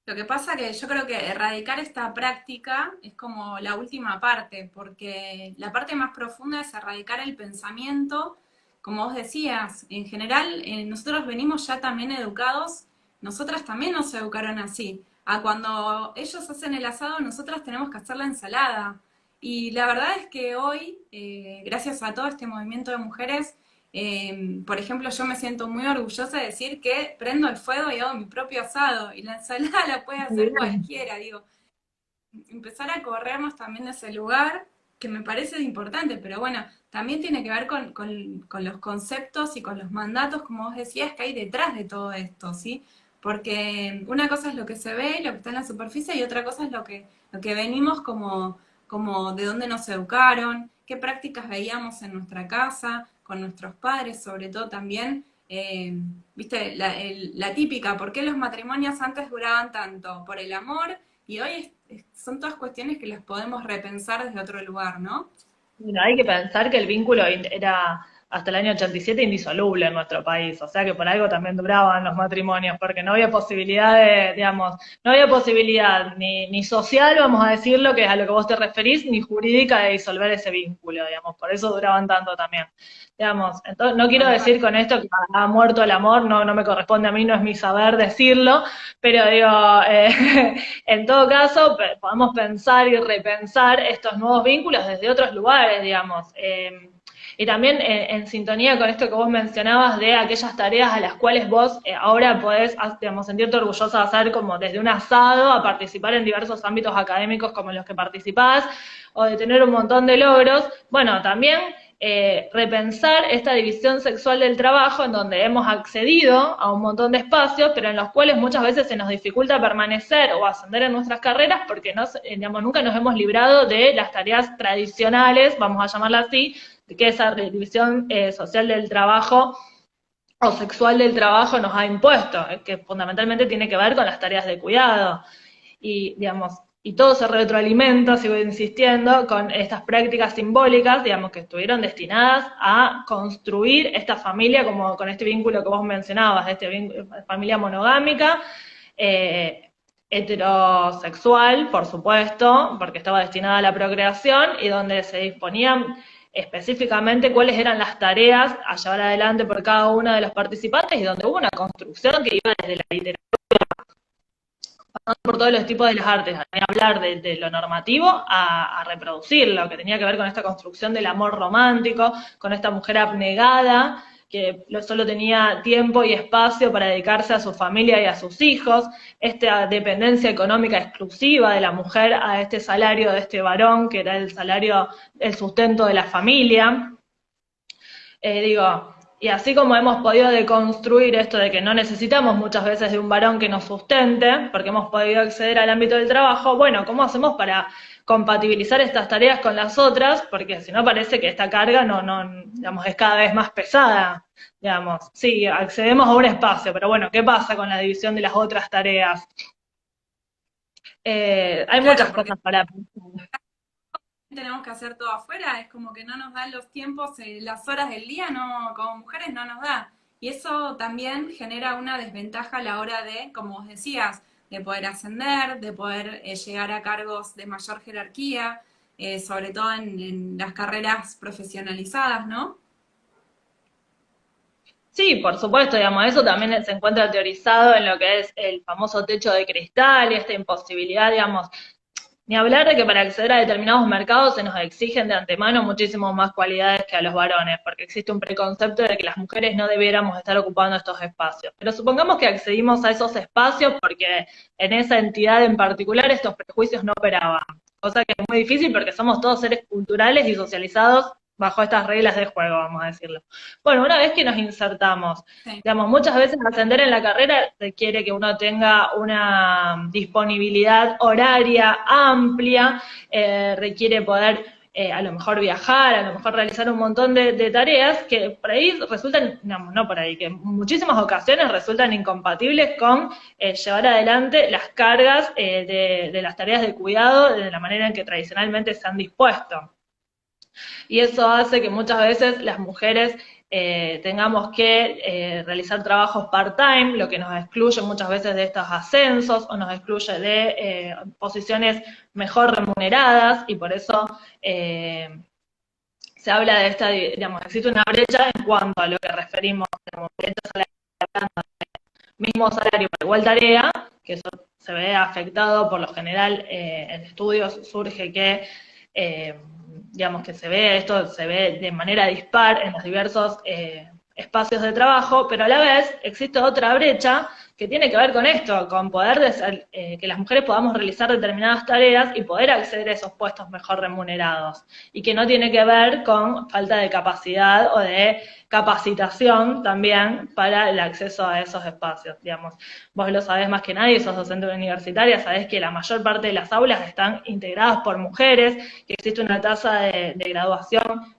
Lo que pasa que yo creo que erradicar esta práctica es como la última parte, porque la parte más profunda es erradicar el pensamiento, como vos decías, en general nosotros venimos ya también educados, nosotras también nos educaron así, a cuando ellos hacen el asado nosotras tenemos que hacer la ensalada. Y la verdad es que hoy, gracias a todo este movimiento de mujeres, por ejemplo, yo me siento muy orgullosa de decir que prendo el fuego y hago mi propio asado y la ensalada la puede Muy hacer bien. cualquiera, digo, empezar a corrernos también de ese lugar que me parece importante, pero bueno, también tiene que ver con los conceptos y con los mandatos, como vos decías, que hay detrás de todo esto, ¿sí? Porque una cosa es lo que se ve, lo que está en la superficie, y otra cosa es lo que venimos como de dónde nos educaron, qué prácticas veíamos en nuestra casa, con nuestros padres, sobre todo también, viste, la típica, ¿por qué los matrimonios antes duraban tanto? Por el amor, y hoy son todas cuestiones que las podemos repensar desde otro lugar, ¿no? Bueno, hay que pensar que el vínculo era hasta el año 87 indisoluble en nuestro país, o sea que por algo también duraban los matrimonios, porque no había posibilidad de, digamos, no había posibilidad ni social, vamos a decirlo, que es a lo que vos te referís, ni jurídica de disolver ese vínculo, digamos, por eso duraban tanto también. Digamos, entonces, no quiero Tal cual. decir con esto que ha muerto el amor, no me corresponde a mí, no es mi saber decirlo, pero digo, en todo caso, podemos pensar y repensar estos nuevos vínculos desde otros lugares, digamos. Y también en sintonía con esto que vos mencionabas de aquellas tareas a las cuales vos ahora podés, digamos, sentirte orgullosa de hacer, como desde un asado a participar en diversos ámbitos académicos como en los que participás, o de tener un montón de logros. Bueno, también repensar esta división sexual del trabajo en donde hemos accedido a un montón de espacios, pero en los cuales muchas veces se nos dificulta permanecer o ascender en nuestras carreras porque digamos, nunca nos hemos librado de las tareas tradicionales, vamos a llamarla así, que esa división social del trabajo o sexual del trabajo nos ha impuesto, que fundamentalmente tiene que ver con las tareas de cuidado. Y, digamos, y todo se retroalimenta, sigo insistiendo, con estas prácticas simbólicas, digamos, que estuvieron destinadas a construir esta familia, como con este vínculo que vos mencionabas, familia monogámica, heterosexual, por supuesto, porque estaba destinada a la procreación, y donde se disponían específicamente cuáles eran las tareas a llevar adelante por cada uno de los participantes, y donde hubo una construcción que iba desde la literatura por todos los tipos de las artes, a hablar de lo normativo a reproducirlo, que tenía que ver con esta construcción del amor romántico, con esta mujer abnegada, que solo tenía tiempo y espacio para dedicarse a su familia y a sus hijos, esta dependencia económica exclusiva de la mujer a este salario de este varón, que era el salario, el sustento de la familia. Y así como hemos podido deconstruir esto de que no necesitamos muchas veces de un varón que nos sustente, porque hemos podido acceder al ámbito del trabajo, bueno, ¿cómo hacemos para compatibilizar estas tareas con las otras? Porque si no parece que esta carga digamos, es cada vez más pesada, digamos. Sí, accedemos a un espacio, pero bueno, ¿qué pasa con la división de las otras tareas? Hay muchas Claro, porque cosas para pensar. tenemos que hacer todo afuera, es como que no nos dan los tiempos, las horas del día, no, como mujeres no nos da. Y eso también genera una desventaja a la hora de, como vos decías, de poder ascender, de poder llegar a cargos de mayor jerarquía, sobre todo en las carreras profesionalizadas, ¿no? Sí, por supuesto, digamos, eso también se encuentra teorizado en lo que es el famoso techo de cristal y esta imposibilidad, digamos, Ni hablar de que para acceder a determinados mercados se nos exigen de antemano muchísimo más cualidades que a los varones, porque existe un preconcepto de que las mujeres no debiéramos estar ocupando estos espacios. Pero supongamos que accedimos a esos espacios porque en esa entidad en particular estos prejuicios no operaban, cosa que es muy difícil porque somos todos seres culturales y socializados bajo estas reglas de juego, vamos a decirlo. Bueno, una vez que nos insertamos, Sí. digamos, muchas veces ascender en la carrera requiere que uno tenga una disponibilidad horaria amplia, requiere poder a lo mejor viajar, a lo mejor realizar un montón de tareas que por ahí resultan, no por ahí, que en muchísimas ocasiones resultan incompatibles con llevar adelante las cargas de las tareas de cuidado de la manera en que tradicionalmente se han dispuesto. Y eso hace que muchas veces las mujeres tengamos que realizar trabajos part-time, lo que nos excluye muchas veces de estos ascensos o nos excluye de posiciones mejor remuneradas y por eso se habla de esta, digamos, existe una brecha en cuanto a lo que referimos, digamos, mismo salario por igual tarea, que eso se ve afectado por lo general en estudios, surge que digamos que esto se ve de manera dispar en los diversos espacios de trabajo, pero a la vez existe otra brecha que tiene que ver con esto, con poder que las mujeres podamos realizar determinadas tareas y poder acceder a esos puestos mejor remunerados, y que no tiene que ver con falta de capacidad o de capacitación también para el acceso a esos espacios, digamos. Vos lo sabés más que nadie, sos docente universitaria, sabés que la mayor parte de las aulas están integradas por mujeres, que existe una tasa de graduación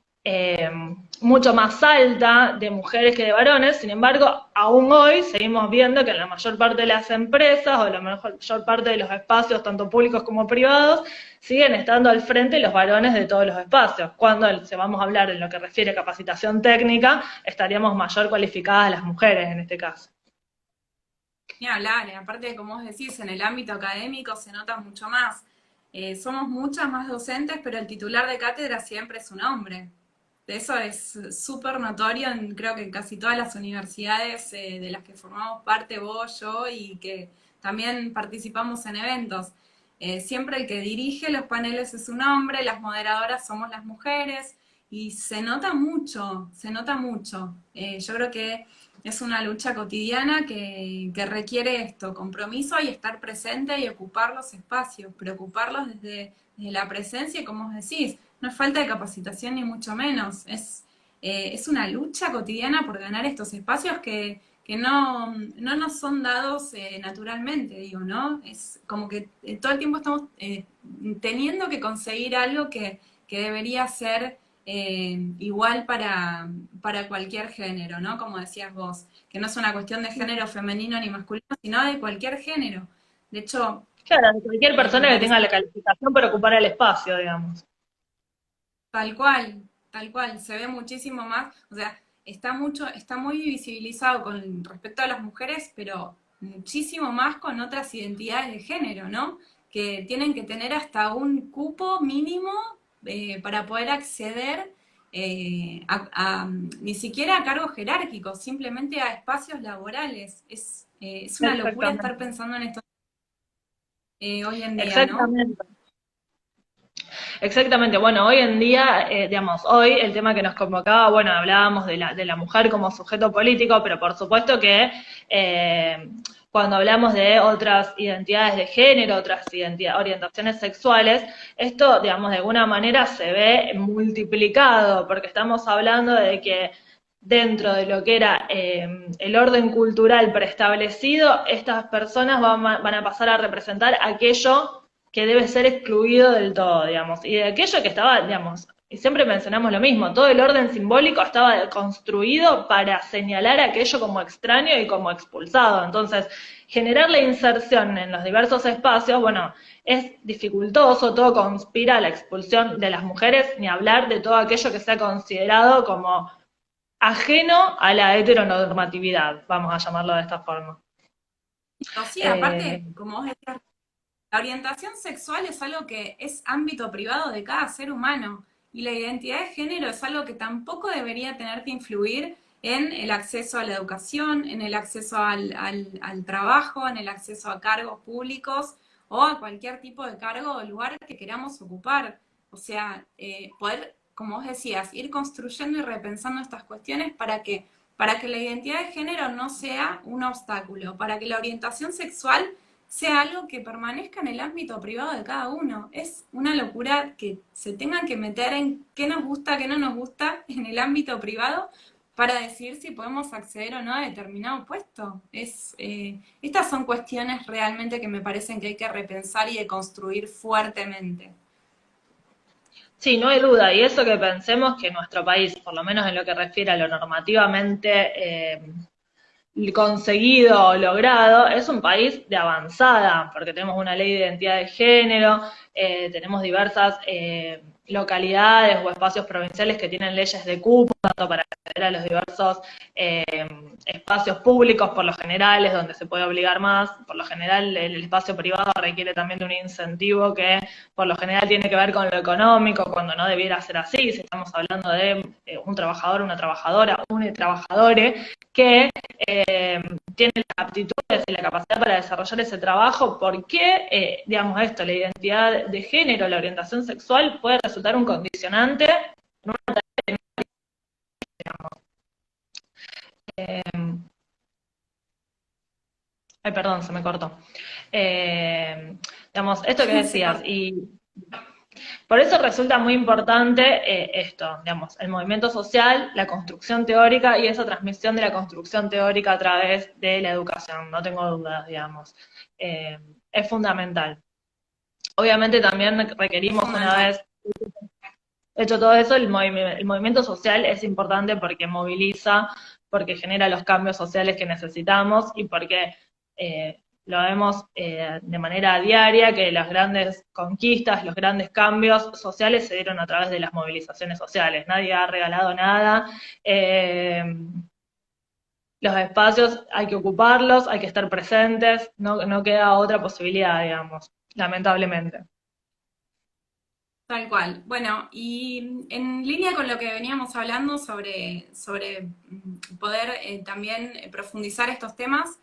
mucho más alta de mujeres que de varones. Sin embargo, aún hoy seguimos viendo que en la mayor parte de las empresas o en la mayor parte de los espacios, tanto públicos como privados, siguen estando al frente los varones de todos los espacios. Cuando se vamos a hablar en lo que refiere a capacitación técnica, estaríamos mayor cualificadas las mujeres en este caso. Ni hablar, aparte, como vos decís, en el ámbito académico se nota mucho más. Somos muchas más docentes, pero el titular de cátedra siempre es un hombre. Eso es súper notorio, creo que en casi todas las universidades de las que formamos parte vos, yo, y que también participamos en eventos. Siempre el que dirige los paneles es un hombre, las moderadoras somos las mujeres, y se nota mucho, se nota mucho. Yo creo que es una lucha cotidiana que requiere esto, compromiso y estar presente y ocupar los espacios, preocuparlos desde la presencia y como vos decís, no es falta de capacitación ni mucho menos, es una lucha cotidiana por ganar estos espacios que no nos son dados naturalmente, digo, ¿no? Es como que todo el tiempo estamos teniendo que conseguir algo que debería ser igual para cualquier género, ¿no? Como decías vos, que no es una cuestión de género femenino ni masculino, sino de cualquier género. De hecho, Claro, cualquier me persona que parece tenga la calificación para ocupar el espacio, digamos. tal cual, se ve muchísimo más, o sea, está muy visibilizado con respecto a las mujeres, pero muchísimo más con otras identidades de género, ¿no? Que tienen que tener hasta un cupo mínimo para poder acceder ni siquiera a cargos jerárquicos, simplemente a espacios laborales. Es una locura estar Exactamente. pensando en esto hoy en día, ¿no? Exactamente. Exactamente, bueno, hoy en día, digamos, hoy el tema que nos convocaba, bueno, hablábamos de la mujer como sujeto político, pero por supuesto que cuando hablamos de otras identidades de género, otras orientaciones sexuales, esto, digamos, de alguna manera se ve multiplicado, porque estamos hablando de que dentro de lo que era el orden cultural preestablecido, estas personas van a pasar a representar aquello que debe ser excluido del todo, digamos, y de aquello que estaba, digamos, y siempre mencionamos lo mismo, todo el orden simbólico estaba construido para señalar aquello como extraño y como expulsado. Entonces, generar la inserción en los diversos espacios, bueno, es dificultoso, todo conspira a la expulsión de las mujeres, ni hablar de todo aquello que sea considerado como ajeno a la heteronormatividad, vamos a llamarlo de esta forma. Sí, Eh, aparte, como vos decías, la orientación sexual es algo que es ámbito privado de cada ser humano y la identidad de género es algo que tampoco debería tener que influir en el acceso a la educación, en el acceso al trabajo, en el acceso a cargos públicos o a cualquier tipo de cargo o lugar que queramos ocupar. O sea, poder, como vos decías, ir construyendo y repensando estas cuestiones para que la identidad de género no sea un obstáculo, para que la orientación sexual sea algo que permanezca en el ámbito privado de cada uno. Es una locura que se tengan que meter en qué nos gusta, qué no nos gusta en el ámbito privado para decidir si podemos acceder o no a determinado puesto. Estas son cuestiones realmente que me parecen que hay que repensar y de construir fuertemente. Sí, no hay duda, y eso que pensemos que nuestro país, por lo menos en lo que refiere a lo normativamente conseguido o logrado, es un país de avanzada, porque tenemos una ley de identidad de género, tenemos diversas localidades o espacios provinciales que tienen leyes de cupo, tanto para acceder a los diversos espacios públicos, por lo general es donde se puede obligar más, por lo general el espacio privado requiere también de un incentivo que por lo general tiene que ver con lo económico, cuando no debiera ser así, si estamos hablando de un trabajador, una trabajadora, un trabajadore que tiene las aptitudes y la capacidad para desarrollar ese trabajo, ¿por qué, digamos esto, la identidad de género, la orientación sexual puede resultar un condicionante en una tarea, digamos? Ay, perdón, se me cortó. Digamos, esto que decías, y por eso resulta muy importante esto, digamos, el movimiento social, la construcción teórica y esa transmisión de la construcción teórica a través de la educación, no tengo dudas, digamos. Es fundamental. Obviamente también requerimos, una vez hecho todo eso, el movimiento social es importante porque moviliza, porque genera los cambios sociales que necesitamos y porque lo vemos de manera diaria, que las grandes conquistas, los grandes cambios sociales se dieron a través de las movilizaciones sociales. Nadie ha regalado nada. Los espacios hay que ocuparlos, hay que estar presentes, no queda otra posibilidad, digamos, lamentablemente. Tal cual. Bueno, y en línea con lo que veníamos hablando sobre poder también profundizar estos temas,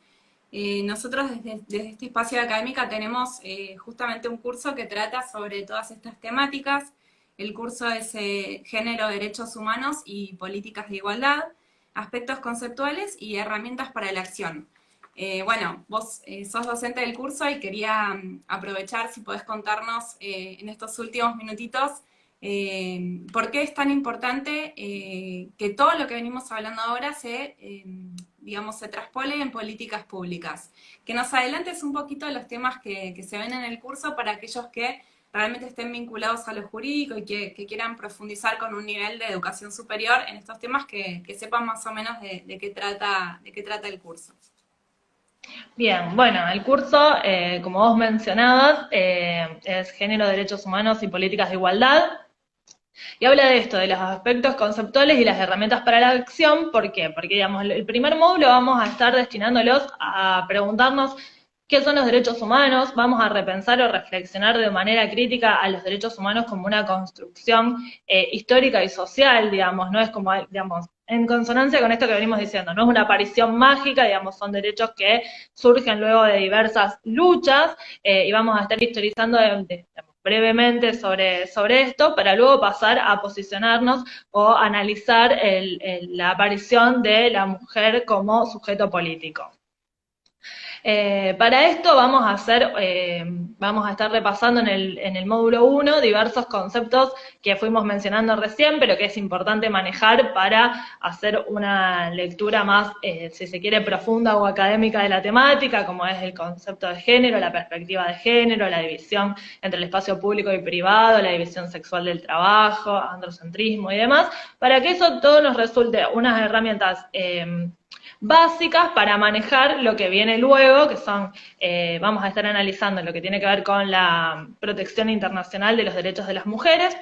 nosotros desde este espacio de académica tenemos justamente un curso que trata sobre todas estas temáticas. El curso es Género, Derechos Humanos y Políticas de Igualdad, aspectos conceptuales y herramientas para la acción. Bueno, vos sos docente del curso y quería aprovechar si podés contarnos en estos últimos minutitos por qué es tan importante que todo lo que venimos hablando ahora digamos, se traspole en políticas públicas. Que nos adelantes un poquito de los temas que se ven en el curso para aquellos que realmente estén vinculados a lo jurídico y que quieran profundizar con un nivel de educación superior en estos temas, que sepan más o menos de qué trata el curso. Bien, bueno, el curso, como vos mencionabas, es Género, Derechos Humanos y Políticas de Igualdad, y habla de esto, de los aspectos conceptuales y las herramientas para la acción. ¿Por qué? Porque, digamos, el primer módulo vamos a estar destinándolos a preguntarnos qué son los derechos humanos, vamos a repensar o reflexionar de manera crítica a los derechos humanos como una construcción histórica y social, digamos, no es como, digamos, en consonancia con esto que venimos diciendo, no es una aparición mágica, digamos, son derechos que surgen luego de diversas luchas, y vamos a estar historizando brevemente sobre esto, para luego pasar a posicionarnos o analizar la aparición de la mujer como sujeto político. Para esto vamos a estar repasando en el módulo 1 diversos conceptos que fuimos mencionando recién, pero que es importante manejar para hacer una lectura más, si se quiere, profunda o académica de la temática, como es el concepto de género, la perspectiva de género, la división entre el espacio público y privado, la división sexual del trabajo, androcentrismo y demás, para que eso todo nos resulte unas herramientas básicas para manejar lo que viene luego, que son, vamos a estar analizando lo que tiene que ver con la protección internacional de los derechos de las mujeres,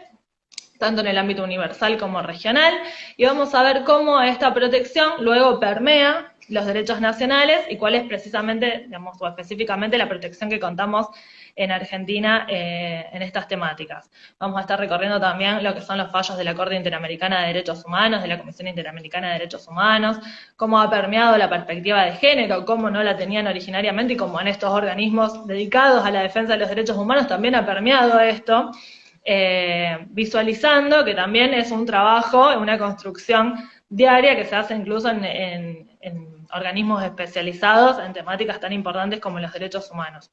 tanto en el ámbito universal como regional, y vamos a ver cómo esta protección luego permea los derechos nacionales y cuál es precisamente, digamos, o específicamente la protección que contamos en Argentina en estas temáticas. Vamos a estar recorriendo también lo que son los fallos de la Corte Interamericana de Derechos Humanos, de la Comisión Interamericana de Derechos Humanos, cómo ha permeado la perspectiva de género, cómo no la tenían originariamente y cómo en estos organismos dedicados a la defensa de los derechos humanos también ha permeado esto, visualizando que también es un trabajo, una construcción diaria que se hace incluso en organismos especializados en temáticas tan importantes como los derechos humanos.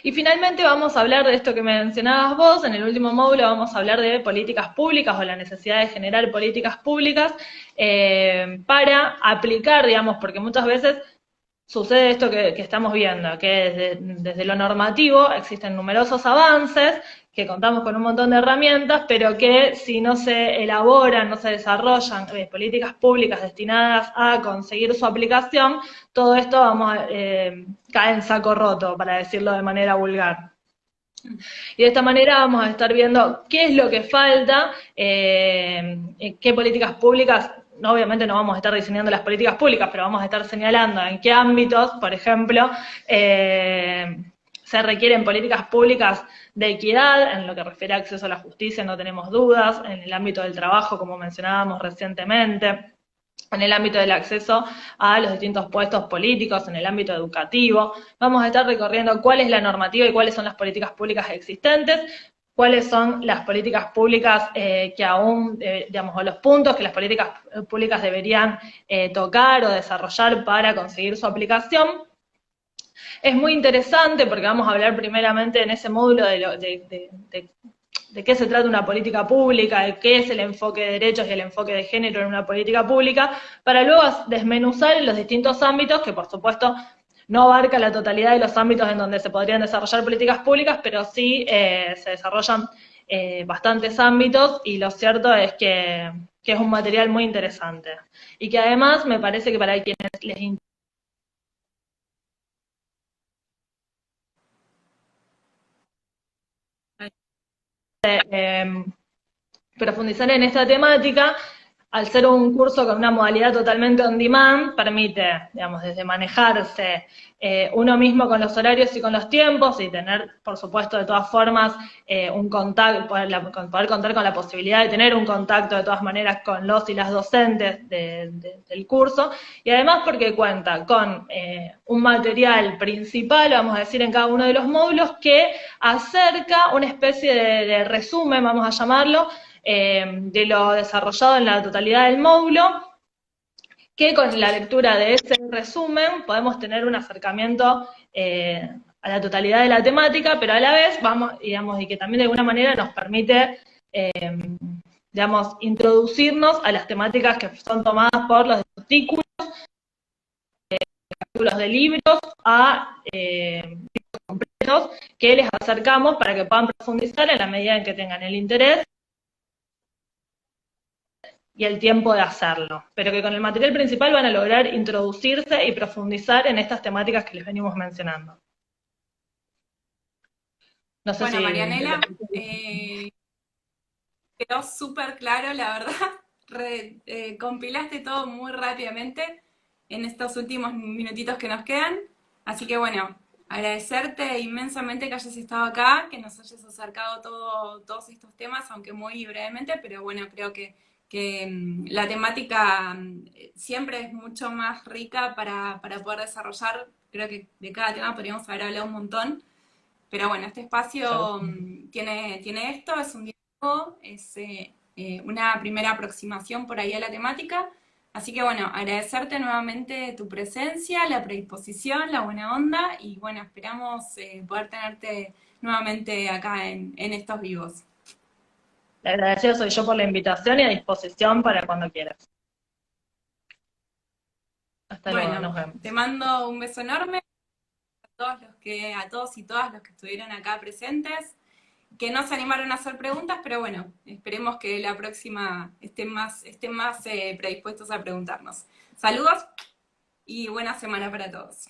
Y finalmente vamos a hablar de esto que mencionabas vos, en el último módulo vamos a hablar de políticas públicas o la necesidad de generar políticas públicas para aplicar, digamos, porque muchas veces sucede esto que estamos viendo, que desde lo normativo existen numerosos avances, que contamos con un montón de herramientas, pero que si no se elaboran, no se desarrollan políticas públicas destinadas a conseguir su aplicación, todo esto cae en saco roto, para decirlo de manera vulgar. Y de esta manera vamos a estar viendo qué es lo que falta, qué políticas públicas. Obviamente no vamos a estar diseñando las políticas públicas, pero vamos a estar señalando en qué ámbitos, por ejemplo, se requieren políticas públicas de equidad, en lo que refiere a acceso a la justicia no tenemos dudas, en el ámbito del trabajo, como mencionábamos recientemente, en el ámbito del acceso a los distintos puestos políticos, en el ámbito educativo. Vamos a estar recorriendo cuál es la normativa y cuáles son las políticas públicas existentes, cuáles son las políticas públicas que aún, digamos, o los puntos que las políticas públicas deberían tocar o desarrollar para conseguir su aplicación. Es muy interesante porque vamos a hablar primeramente en ese módulo de qué se trata una política pública, de qué es el enfoque de derechos y el enfoque de género en una política pública, para luego desmenuzar en los distintos ámbitos, que por supuesto no abarca la totalidad de los ámbitos en donde se podrían desarrollar políticas públicas, pero sí se desarrollan bastantes ámbitos, y lo cierto es que es un material muy interesante. Y que además me parece que para quienes les interesa profundizar en esta temática, al ser un curso con una modalidad totalmente on demand, permite, digamos, desde manejarse uno mismo con los horarios y con los tiempos, y tener, por supuesto, de todas formas, un contacto, poder contar con la posibilidad de tener un contacto de todas maneras con los y las docentes del curso, y además porque cuenta con un material principal, vamos a decir, en cada uno de los módulos, que acerca una especie de resumen, vamos a llamarlo, de lo desarrollado en la totalidad del módulo, que con la lectura de ese resumen podemos tener un acercamiento a la totalidad de la temática, pero a la vez digamos, y que también de alguna manera nos permite, digamos, introducirnos a las temáticas que son tomadas por los artículos de libros a libros completos que les acercamos para que puedan profundizar en la medida en que tengan el interés y el tiempo de hacerlo, pero que con el material principal van a lograr introducirse y profundizar en estas temáticas que les venimos mencionando. No sé Bueno, si... Marianela, quedó súper claro, la verdad. Compilaste todo muy rápidamente en estos últimos minutitos que nos quedan. Así que bueno, agradecerte inmensamente que hayas estado acá, que nos hayas acercado todos estos temas, aunque muy brevemente, pero bueno, creo que la temática siempre es mucho más rica para poder desarrollar. Creo que de cada tema podríamos haber hablado un montón. Pero bueno, este espacio tiene esto, es un diálogo, es una primera aproximación por ahí a la temática. Así que bueno, agradecerte nuevamente tu presencia, la predisposición, la buena onda, y bueno, esperamos poder tenerte nuevamente acá en estos vivos. Agradecido soy yo por la invitación y a disposición para cuando quieras. Hasta luego, Bueno, nos vemos. te mando un beso enorme a todos y todas los que estuvieron acá presentes, que no se animaron a hacer preguntas, pero bueno, esperemos que la próxima estén más predispuestos a preguntarnos. Saludos y buena semana para todos.